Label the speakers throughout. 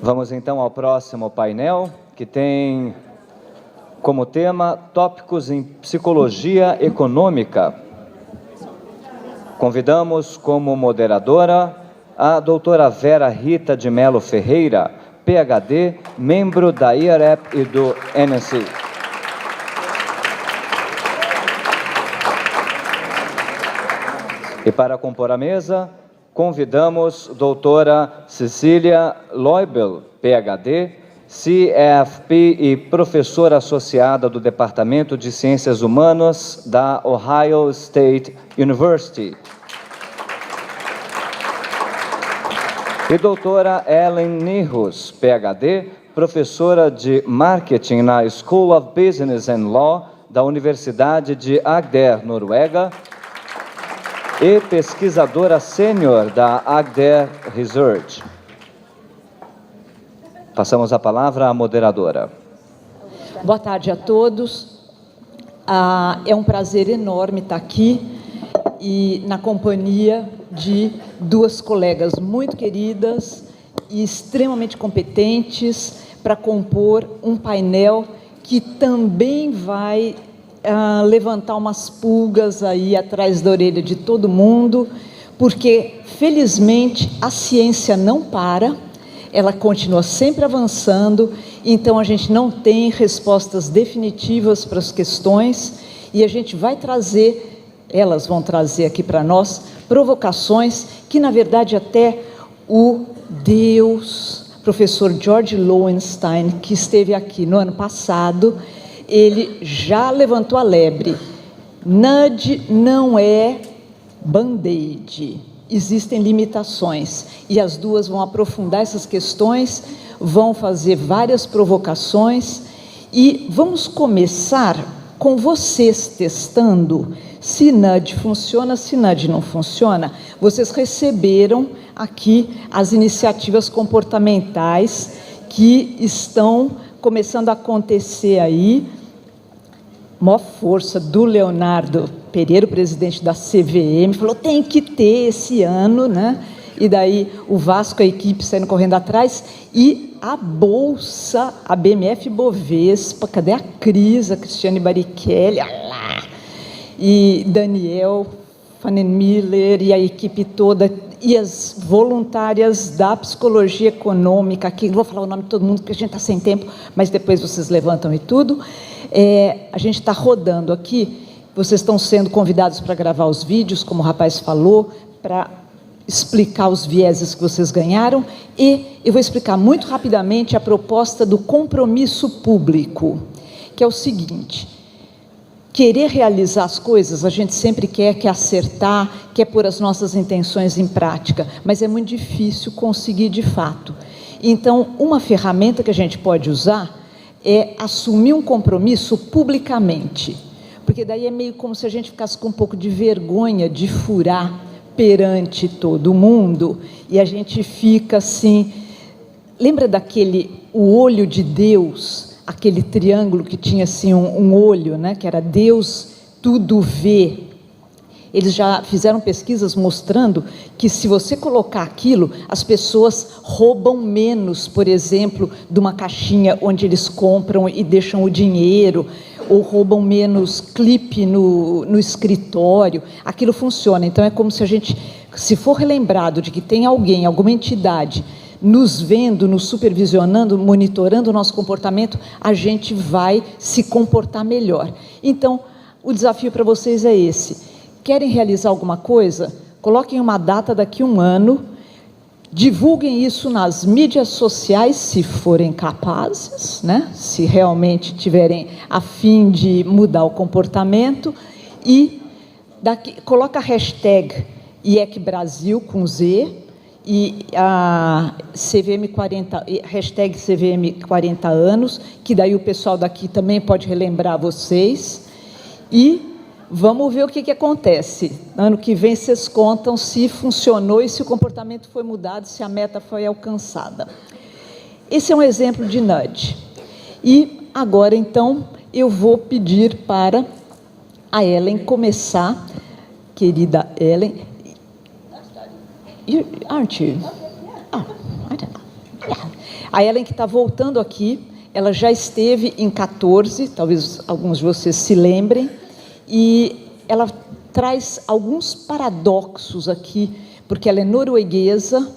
Speaker 1: Vamos então ao próximo painel, que tem como tema tópicos em psicologia econômica. Convidamos como moderadora a doutora Vera Rita de Mello Ferreira, PhD, membro da IREP e do NSC. E para compor a mesa, convidamos doutora CÄZILIA LOIBL, PhD, CFP e professora associada do Departamento de Ciências Humanas da Ohio State University. E doutora Ellen Nihus, PhD, professora de Marketing na School of Business and Law da Universidade de Agder, Noruega, e pesquisadora sênior da Agder Research. Passamos a palavra à moderadora.
Speaker 2: Boa tarde a todos. É um prazer enorme estar aqui e na companhia de duas colegas muito queridas e extremamente competentes para compor um painel que também vai levantar umas pulgas aí atrás da orelha de todo mundo, porque, felizmente, a ciência não para, ela continua sempre avançando, então a gente não tem respostas definitivas para as questões, e a gente vai trazer, elas vão trazer aqui para nós, provocações que, na verdade, até o Deus, professor George Lowenstein, que esteve aqui no ano passado, ele já levantou a lebre. Nudge não é band-aid, existem limitações, e as duas vão aprofundar essas questões, vão fazer várias provocações, e vamos começar com vocês testando se nudge funciona, se nudge não funciona. Vocês receberam aqui as iniciativas comportamentais que estão começando a acontecer aí, maior força do Leonardo Pereira, o presidente da CVM, falou, tem que ter esse ano, né? E daí o Vasco, a equipe saindo correndo atrás, e a Bolsa, a BM&FBOVESPA, cadê a Cris, a Cristiane Barichelli, lá, e Daniel Fanenmiller e a equipe toda, e as voluntárias da psicologia econômica, aqui, não vou falar o nome de todo mundo, porque a gente está sem tempo, mas depois vocês levantam e tudo. A gente está rodando aqui, vocês estão sendo convidados para gravar os vídeos, como o rapaz falou, para explicar os vieses que vocês ganharam, e eu vou explicar muito rapidamente a proposta do compromisso público, que é o seguinte: querer realizar as coisas, a gente sempre quer acertar, quer pôr as nossas intenções em prática, mas é muito difícil conseguir de fato. Então, uma ferramenta que a gente pode usar é assumir um compromisso publicamente, porque daí é meio como se a gente ficasse com um pouco de vergonha de furar perante todo mundo, e a gente fica assim, lembra o olho de Deus, aquele triângulo que tinha assim um olho, né, que era Deus tudo vê. Eles já fizeram pesquisas mostrando que, se você colocar aquilo, as pessoas roubam menos, por exemplo, de uma caixinha onde eles compram e deixam o dinheiro, ou roubam menos clipe no escritório. Aquilo funciona. Então, é como se a gente, se for relembrado de que tem alguém, alguma entidade, nos vendo, nos supervisionando, monitorando o nosso comportamento, a gente vai se comportar melhor. Então, o desafio para vocês é esse. Querem realizar alguma coisa? Coloquem uma data daqui a um ano, divulguem isso nas mídias sociais, se forem capazes, né? Se realmente tiverem a fim de mudar o comportamento, e coloca a hashtag IECBRAZIL com Z, e a hashtag CVM 40 anos, que daí o pessoal daqui também pode relembrar vocês, e vamos ver o que acontece. Ano que vem vocês contam se funcionou e se o comportamento foi mudado, se a meta foi alcançada. Esse é um exemplo de nudge. E agora, então, eu vou pedir para a Ellen começar. Querida Ellen. Aren't you? Oh, I don't know. Yeah. A Ellen, que está voltando aqui, ela já esteve em 14, talvez alguns de vocês se lembrem, e ela traz alguns paradoxos aqui, porque ela é norueguesa,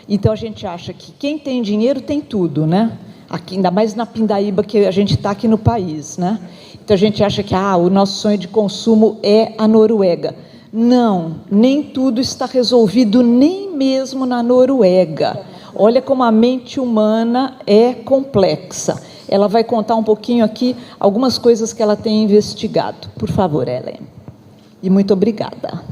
Speaker 2: então a gente acha que quem tem dinheiro tem tudo, né? Aqui, ainda mais na pindaíba que a gente está aqui no país, né? Então a gente acha que o nosso sonho de consumo é a Noruega. Não, nem tudo está resolvido, nem mesmo na Noruega. Olha como a mente humana é complexa. Ela vai contar um pouquinho aqui algumas coisas que ela tem investigado. Por favor, Ellen. E muito obrigada.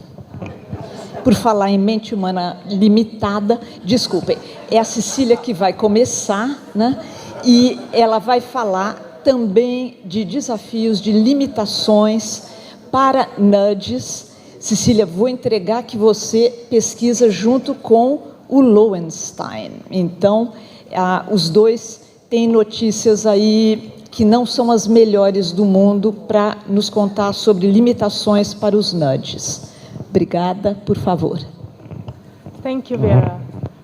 Speaker 2: Por falar em mente humana limitada, desculpem, é a Cecília que vai começar, né? E ela vai falar também de desafios, de limitações para nudges. Cecília, vou entregar que você pesquisa junto com o Lowenstein. Então, os dois têm notícias aí que não são as melhores do mundo para nos contar sobre limitações para os nudges. Obrigada, por favor.
Speaker 3: Thank you, Vera.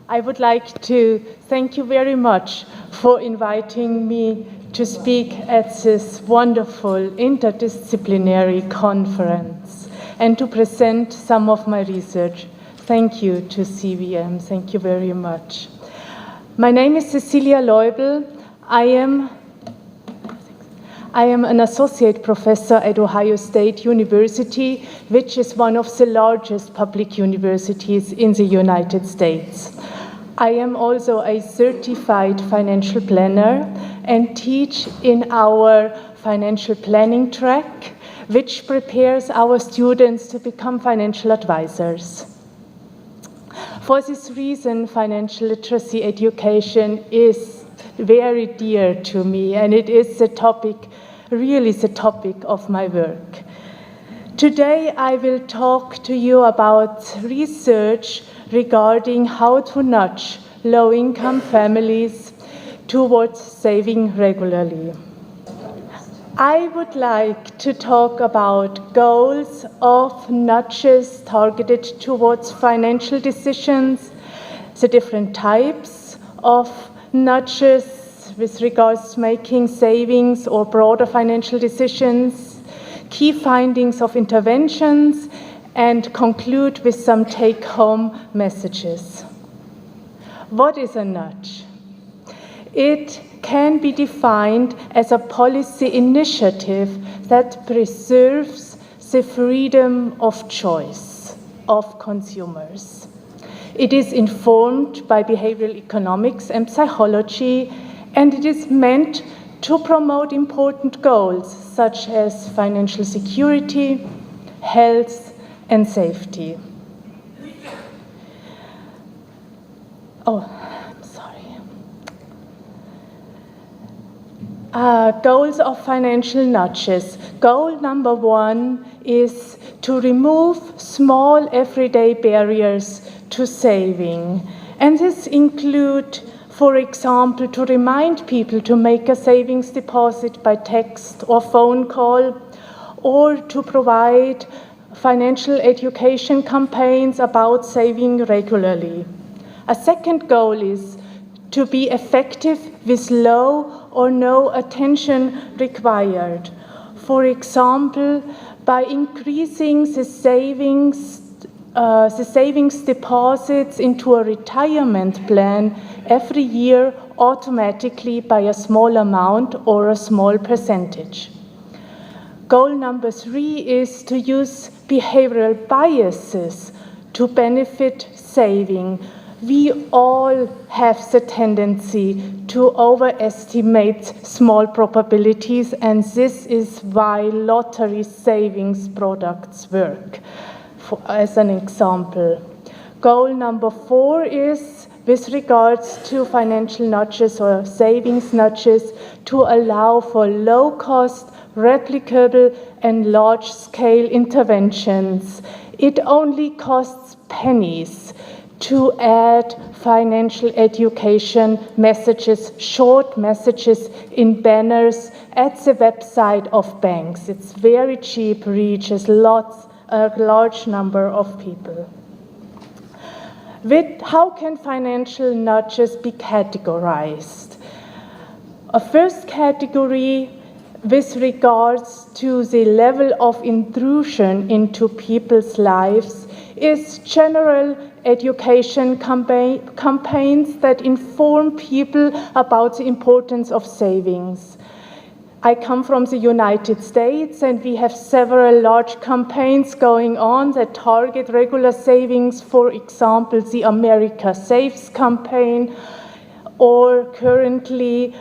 Speaker 3: I would like to thank you very much for inviting me to speak at this wonderful interdisciplinary conference and to present some of my research. Thank you to CVM. Thank you very much. My name is CÄZILIA LOIBL. I am an associate professor at Ohio State University, which is one of the largest public universities in the United States. I am also a certified financial planner and teach in our financial planning track, which prepares our students to become financial advisors. For this reason, financial literacy education is very dear to me, and it is the topic, really the topic of my work. Today, I will talk to you about research regarding how to nudge low-income families towards saving regularly. I would like to talk about goals of nudges targeted towards financial decisions, the different types of nudges with regards to making savings or broader financial decisions, key findings of interventions, and conclude with some take-home messages. What is a nudge? It can be defined as a policy initiative that preserves the freedom of choice of consumers. It is informed by behavioral economics and psychology, and it is meant to promote important goals such as financial security, health, and safety. Goals of financial nudges. Goal number 1 is to remove small everyday barriers to saving. And this include, for example, to remind people to make a savings deposit by text or phone call, or to provide financial education campaigns about saving regularly. A second goal is to be effective with low or no attention required. For example, by increasing the savings deposits into a retirement plan every year automatically by a small amount or a small percentage. Goal number 3 is to use behavioral biases to benefit saving. We all have the tendency to overestimate small probabilities, and this is why lottery savings products work. As an example, goal number 4 is, with regards to financial nudges or savings nudges, to allow for low-cost, replicable, and large-scale interventions. It only costs pennies to add financial education messages, short messages in banners at the website of banks. It's very cheap, reaches a large number of people. How can financial nudges be categorized? A first category with regards to the level of intrusion into people's lives is general education campaigns that inform people about the importance of savings. I come from the United States, and we have several large campaigns going on that target regular savings, for example, the America Saves campaign, or currently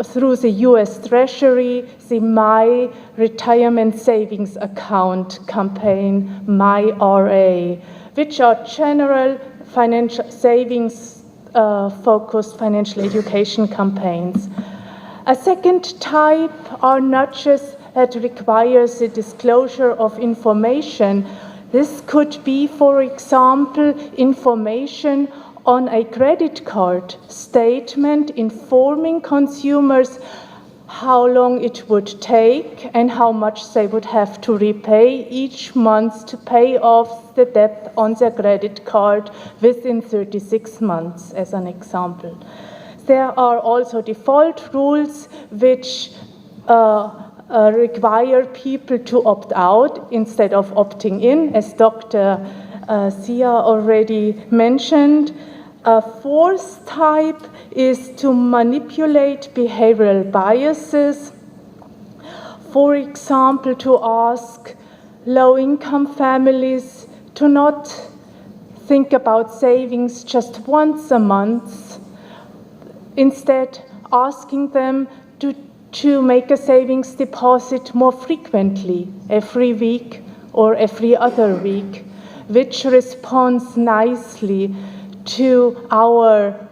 Speaker 3: through the US Treasury, the My Retirement Savings Account campaign, MyRA, which are general financial savings focused financial education campaigns. A second type are nudges that requires the disclosure of information. This could be, for example, information on a credit card statement informing consumers how long it would take and how much they would have to repay each month to pay off the debt on their credit card within 36 months, as an example. There are also default rules which require people to opt out instead of opting in, as Dr. Sia already mentioned. A fourth type is to manipulate behavioral biases. For example, to ask low-income families to not think about savings just once a month, instead asking them to make a savings deposit more frequently, every week or every other week, which responds nicely to our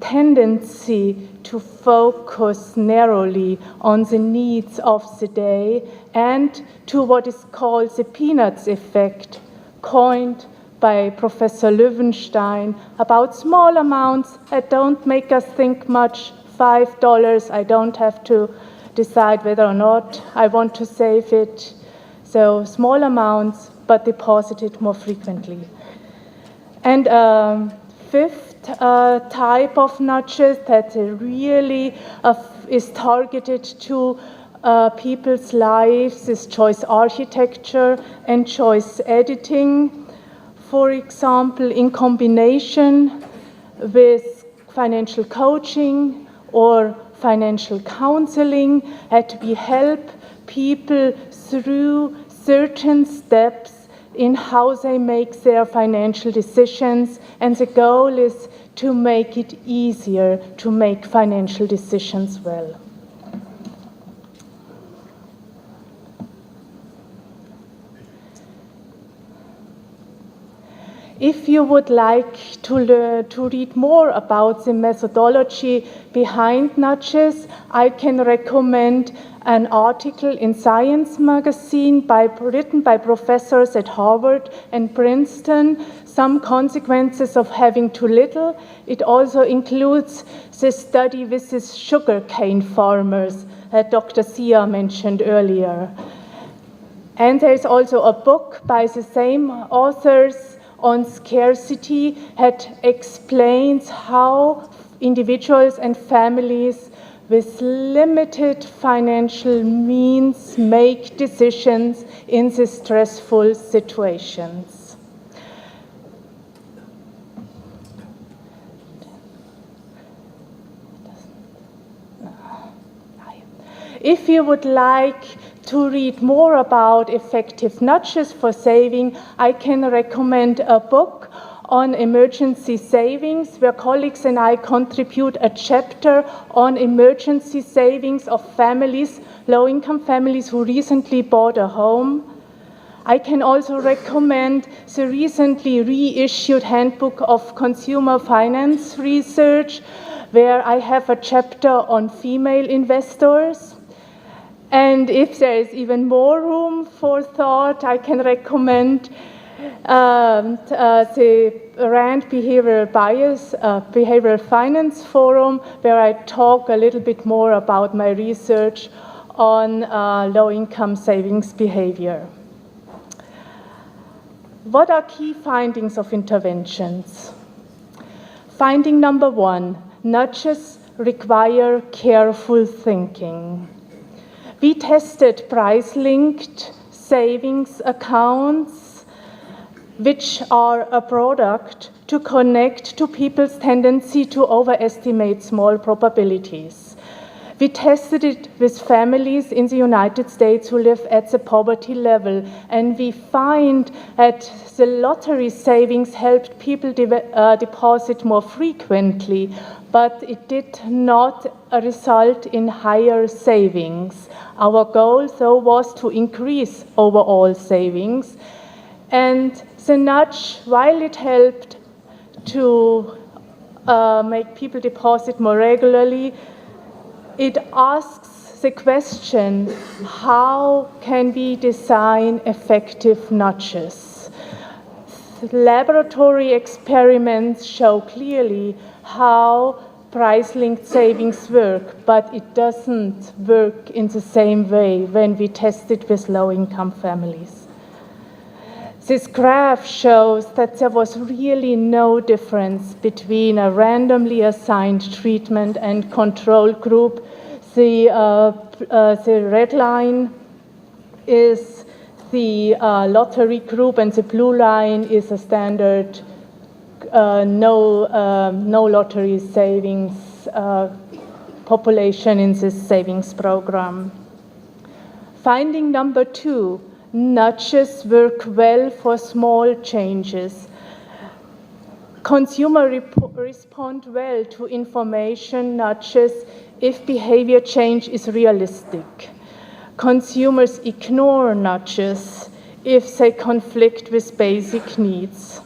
Speaker 3: tendency to focus narrowly on the needs of the day and to what is called the peanuts effect, coined by Professor Löwenstein, about small amounts that don't make us think much. $5, I don't have to decide whether or not I want to save it. So small amounts, but deposited more frequently. And fifth type of nudges that really is targeted to people's lives is choice architecture and choice editing. For example, in combination with financial coaching or financial counseling, that we help people through certain steps in how they make their financial decisions, and the goal is to make it easier to make financial decisions well. If you would like to read more about the methodology behind nudges, I can recommend an article in Science magazine written by professors at Harvard and Princeton, Some Consequences of Having Too Little. It also includes the study with the sugarcane farmers that Dr. Sia mentioned earlier. And there is also a book by the same authors on scarcity that explains how individuals and families with limited financial means make decisions in these stressful situations. If you would like to read more about effective nudges for saving, I can recommend a book on emergency savings, where colleagues and I contribute a chapter on emergency savings of families, low-income families who recently bought a home. I can also recommend the recently reissued Handbook of Consumer Finance Research, where I have a chapter on female investors. And if there is even more room for thought, I can recommend the RAND Behavioral Finance Forum, where I talk a little bit more about my research on low-income savings behavior. What are key findings of interventions? Finding number 1, nudges require careful thinking. We tested price-linked savings accounts, which are a product to connect to people's tendency to overestimate small probabilities. We tested it with families in the United States who live at the poverty level, and we find that the lottery savings helped people deposit more frequently, but it did not result in higher savings. Our goal, though, was to increase overall savings, and the nudge, while it helped to make people deposit more regularly, it asks the question, how can we design effective nudges? Laboratory experiments show clearly how price-linked savings work, but it doesn't work in the same way when we test it with low-income families. This graph shows that there was really no difference between a randomly assigned treatment and control group. The red line is the lottery group, and the blue line is a standard no lottery savings population in this savings program. Finding number 2, nudges work well for small changes. Consumers respond well to information nudges if behavior change is realistic. Consumers ignore nudges if they conflict with basic needs.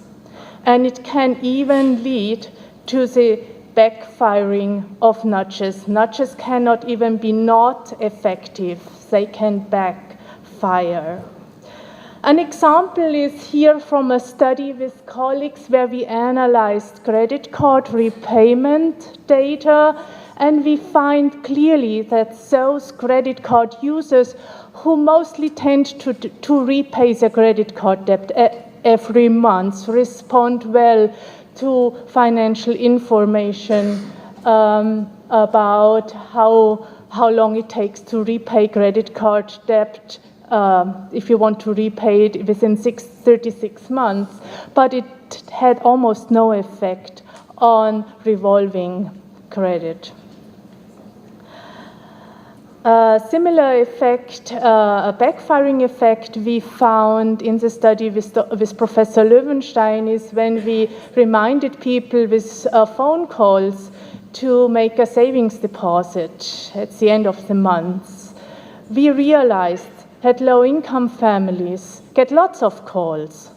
Speaker 3: And it can even lead to the backfiring of nudges. Nudges cannot even be not effective. They can backfire. An example is here from a study with colleagues where we analyzed credit card repayment data, and we find clearly that those credit card users who mostly tend to repay their credit card debt every month respond well to financial information about how long it takes to repay credit card debt if you want to repay it within 36 months, but it had almost no effect on revolving credit. A similar effect, a backfiring effect we found in the study with Professor Löwenstein is when we reminded people with phone calls to make a savings deposit at the end of the month. We realized that low-income families get lots of calls.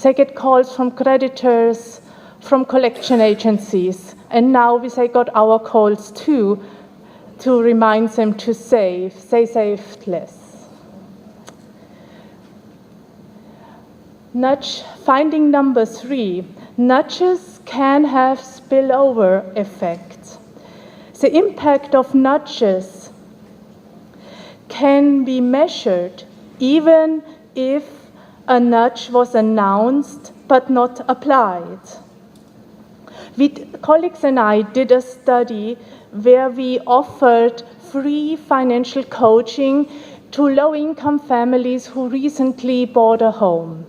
Speaker 3: They get calls from creditors, from collection agencies, and now they got our calls too, to remind them to save. They saved less. Finding number 3, nudges can have spillover effects. The impact of nudges can be measured even if a nudge was announced but not applied. Colleagues and I did a study where we offered free financial coaching to low-income families who recently bought a home.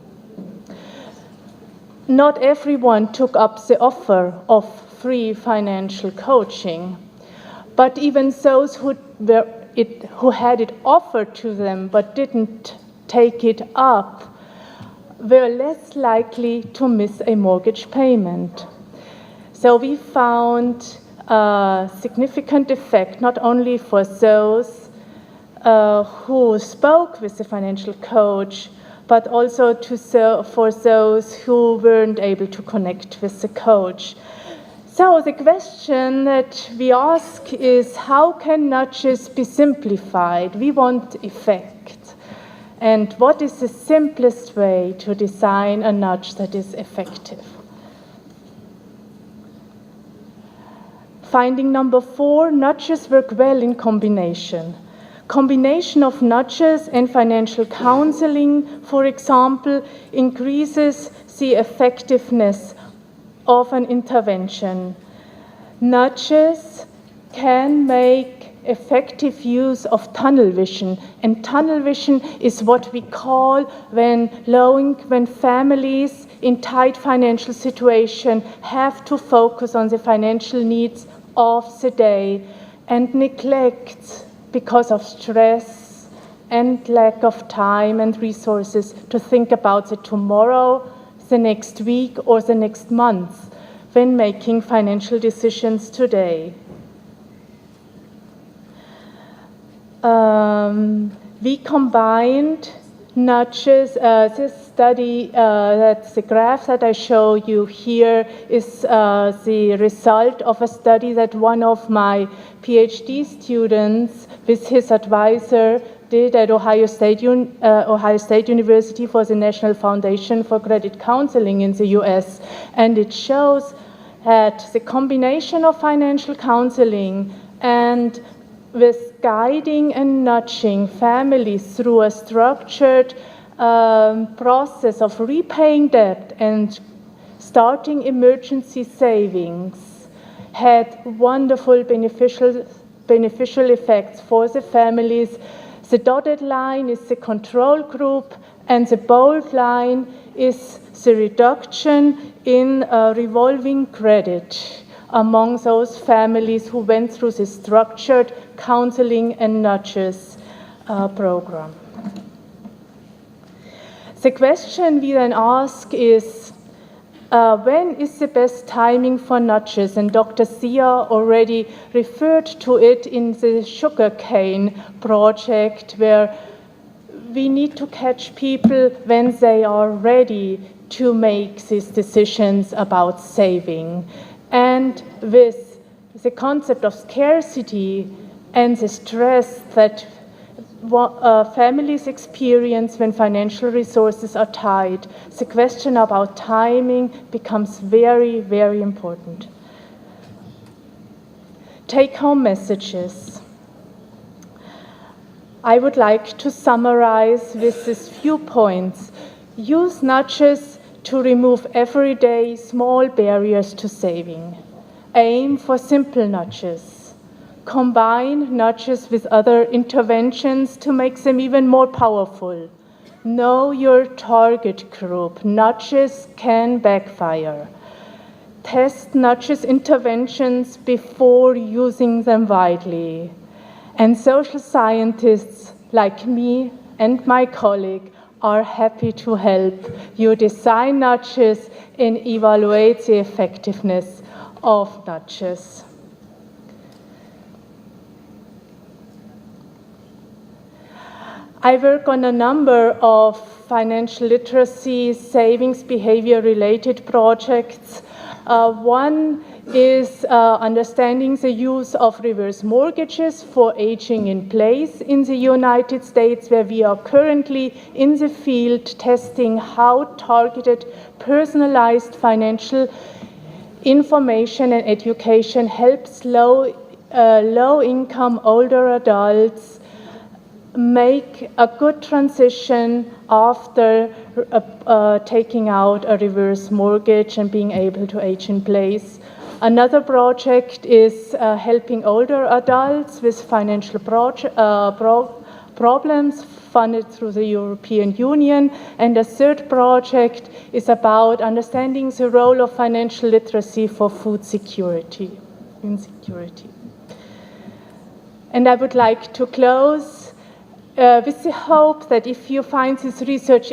Speaker 3: Not everyone took up the offer of free financial coaching, but even those who had it offered to them but didn't take it up were less likely to miss a mortgage payment. So we found a significant effect not only for those who spoke with the financial coach, but also for those who weren't able to connect with the coach. So the question that we ask is, how can nudges be simplified? We want effect. And what is the simplest way to design a nudge that is effective? Finding number 4, nudges work well in combination. Combination of nudges and financial counseling, for example, increases the effectiveness of an intervention. Nudges can make effective use of tunnel vision, and tunnel vision is what we call when families in tight financial situation have to focus on the financial needs of the day and neglect, because of stress and lack of time and resources, to think about the tomorrow, the next week, or the next month when making financial decisions today. We combined nudges. This study, that's the graph that I show you here, is the result of a study that one of my PhD students with his advisor did at Ohio State University for the National Foundation for Credit Counseling in the US. And it shows that the combination of financial counseling and with guiding and nudging families through a structured process of repaying debt and starting emergency savings had wonderful beneficial effects for the families. The dotted line is the control group, and the bold line is the reduction in revolving credit among those families who went through the structured counseling and nudges program. The question we then ask is, when is the best timing for nudges? And Dr. Sia already referred to it in the sugarcane project, where we need to catch people when they are ready to make these decisions about saving. And with the concept of scarcity and the stress that families experience when financial resources are tight, the question about timing becomes very, very important. Take-home messages. I would like to summarize with these few points. Use nudges to remove everyday small barriers to saving. Aim for simple nudges. Combine nudges with other interventions to make them even more powerful. Know your target group. Nudges can backfire. Test nudges interventions before using them widely. And social scientists like me and my colleague are happy to help you design nudges and evaluate the effectiveness of nudges. I work on a number of financial literacy, savings, behavior-related projects. One is understanding the use of reverse mortgages for aging in place in the United States, where we are currently in the field testing how targeted, personalized financial information and education helps low-income older adults make a good transition after taking out a reverse mortgage and being able to age in place. Another project is helping older adults with financial problems funded through the European Union. And a third project is about understanding the role of financial literacy for food security, insecurity. And I would like to close with the hope that if you find this research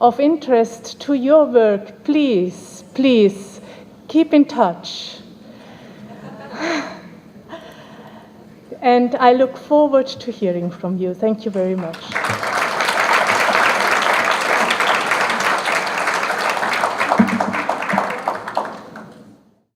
Speaker 3: of interest to your work, please keep in touch. And I look forward to hearing from you. Thank you very much.